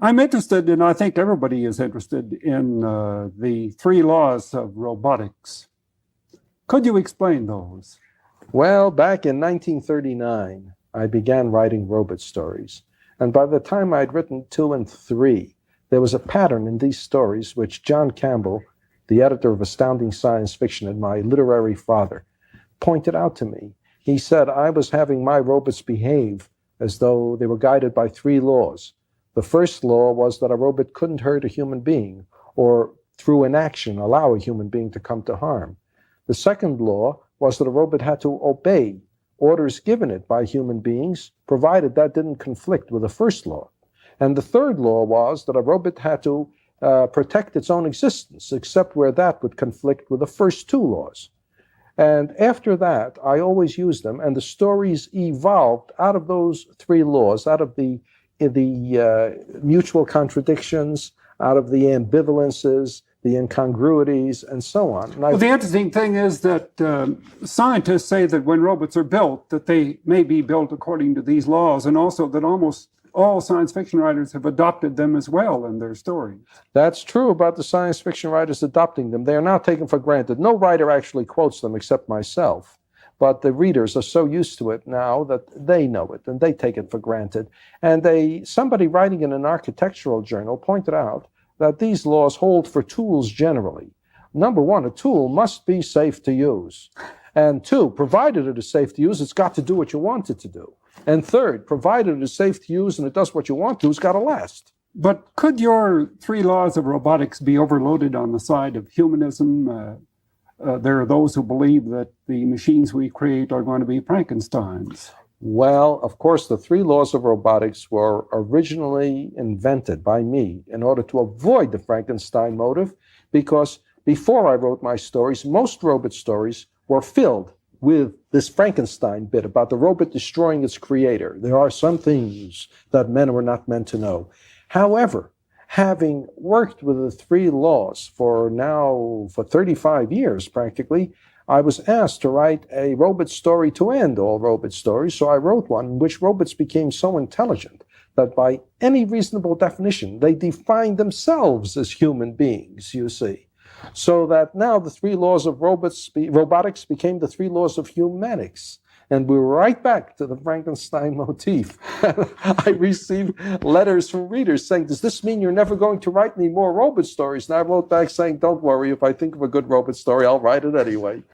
I'm interested, and I think everybody is interested in the three laws of robotics. Could you explain those? Well, back in 1939, I began writing robot stories. And by the time I'd written 2 and 3, there was a pattern in these stories which John Campbell, the editor of Astounding Science Fiction and my literary father, pointed out to me. He said I was having my robots behave as though they were guided by 3 laws. The first law was that a robot couldn't hurt a human being or through inaction allow a human being to come to harm. The second law was that a robot had to obey orders given it by human beings, provided that didn't conflict with the first law. And the third law was that a robot had to protect its own existence, except where that would conflict with the first 2 laws. And after that, I always used them, and the stories evolved out of those 3 laws, out of the mutual contradictions, out of the ambivalences, the incongruities, and so on. Well, the interesting thing is that scientists say that when robots are built, that they may be built according to these laws, and also that almost all science fiction writers have adopted them as well in their stories. That's true about the science fiction writers adopting them. They are not taken for granted. No writer actually quotes them except myself. But the readers are so used to it now that they know it and they take it for granted. And somebody writing in an architectural journal pointed out that these laws hold for tools generally. Number 1, a tool must be safe to use. And 2, provided it is safe to use, it's got to do what you want it to do. And 3rd, provided it is safe to use and it does what you want to, it's got to last. But could your 3 laws of robotics be overloaded on the side of humanism? There are those who believe that the machines we create are going to be Frankensteins. Well, of course, the 3 laws of robotics were originally invented by me in order to avoid the Frankenstein motive, because before I wrote my stories, most robot stories were filled with this Frankenstein bit about the robot destroying its creator. There are some things that men were not meant to know. However, having worked with the 3 laws for 35 years practically, I was asked to write a robot story to end all robot stories, so I wrote one in which robots became so intelligent that by any reasonable definition, they defined themselves as human beings, you see. So that now the 3 laws of robotics became the 3 laws of humanics. And we're right back to the Frankenstein motif. I received letters from readers saying, does this mean you're never going to write any more robot stories? And I wrote back saying, don't worry, if I think of a good robot story, I'll write it anyway.